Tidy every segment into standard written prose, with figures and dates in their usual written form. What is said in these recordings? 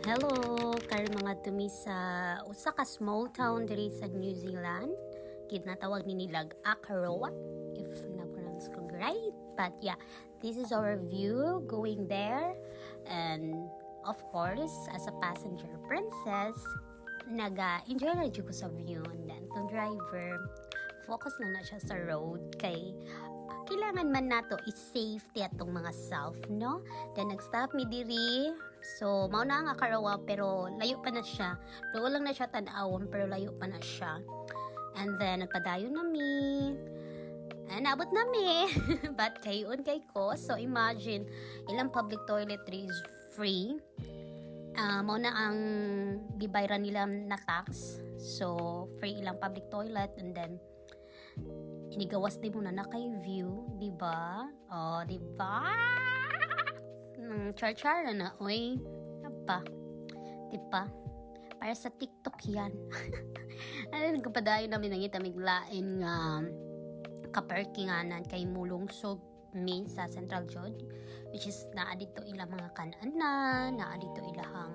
Hello, karon mga tumi sa usa ka small town diri sa New Zealand. Ginatawag ni nilag Akaroa, if na-pronounce ko right. But yeah, this is our view going there. And of course, as a passenger princess, naga-enjoy na dyan ko sa view. And then, itong driver, focus lang na siya sa road kay kailangan man nato i-safety atong mga self, no? Then nag-stop mi diri. So, mao na ang Akarawa pero layo pa na siya. Doon lang na siya tan-awon pero layo pa na siya. And then nagpadayon na mi. Naabot na mi. But kayon kay ko. So, imagine, ilang public toiletries free. Mao na ang gibayran nila na tax. So, free ilang public toilet and then inigawas din mo na kay view, di ba? Oh, di ba? Char-char na, oy. Apa? Di ba? Para sa TikTok yan. Ano, nagpadayon namin ng itamiglain nga kaparkinganan kay mulungsog mi sa Central George, which is naa dito ilang mga kananan, naa dito ilahang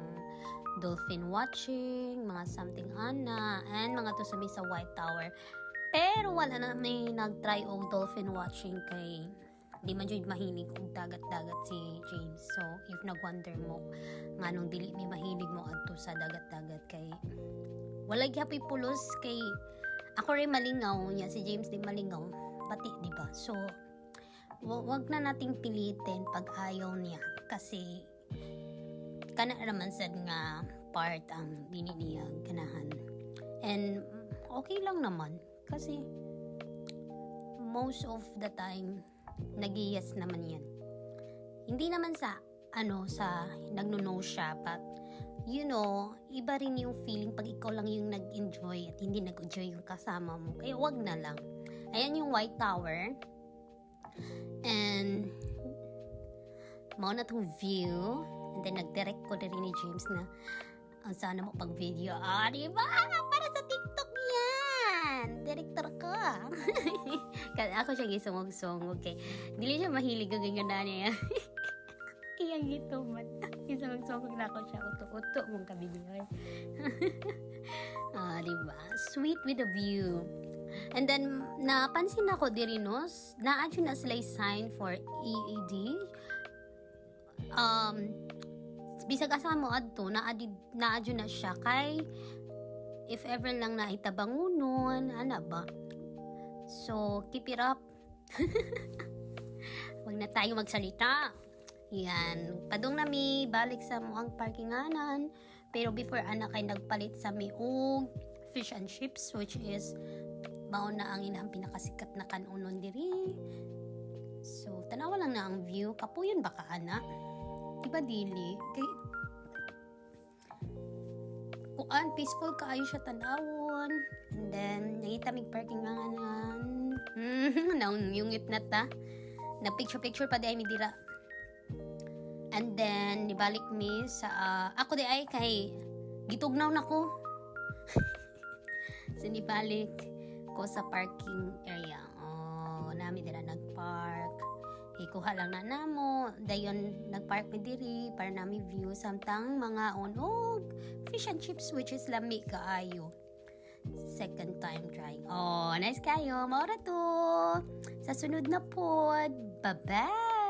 dolphin watching, mga something ana, and mga to sa mi sa White Tower. Pero wala na may nag-try og dolphin watching kay di man jud mahilig og dagat-dagat si James. So if nagwonder mo nganong dili mi mahilig mo adto sa dagat-dagat kay wala gyapon pulos kay ako rin malingaw niya, si James di malingaw pati, di ba? So wag na nating pilitin pag ayaw niya kasi kana naman sad nga part ang dili niya ganahan. And okay lang naman kasi most of the time nag-yes naman yan. Hindi naman sa sa nagno-no siya, but you know, iba rin yung feeling pag ikaw lang yung nag-enjoy at hindi nag-enjoy yung kasama mo. Kaya wag na lang. Ayan yung White Tower. And mao na tong view. And then nag-direct ko rin ni James na ang sana mo pag video. Diba? Para sa TikTok yan! Director ka. Kasi ako siya gisungog-sungog. Okay. Dili siya mahilig ang ganda niya. Kaya gito man. Gisungog-sungog na ako siya. Uto-uto mong kabibiyoy. Diba? Sweet with a view. And then, napansin ako diri no, na-adyo na sila sign for EAD. Bisag asa mo adto na-adyo na siya kay if ever lang na itabangunon, ana ba? So, keep it up. Wag na tayo magsalita. Yan. Padung na mi balik sa muang parkinganan. Pero before anak ay nagpalit sa mi og fish and chips, which is mao na ang inang pinakasikat na kanunon diri. So, tanawa lang na ang view. Kapuyon ba ka, ana? Diba dili? Kay kuan peaceful kaayo siya tanawon. And then nakita mig parkinganan. Naun yung na ta. Na picture pa di ay mi dira. And then nibalik mi sa ako di ay kay gitugnaw na ko. So nibalik ko sa parking area. Nami dira nagpark. Ikuha lang na namo. Dayon nagpark mi diri para nami view samtang mga unog fish and chips which is lami kaayo. Second time trying. Nice kayo. Maura to. Sa sunod na pod. Bye-bye.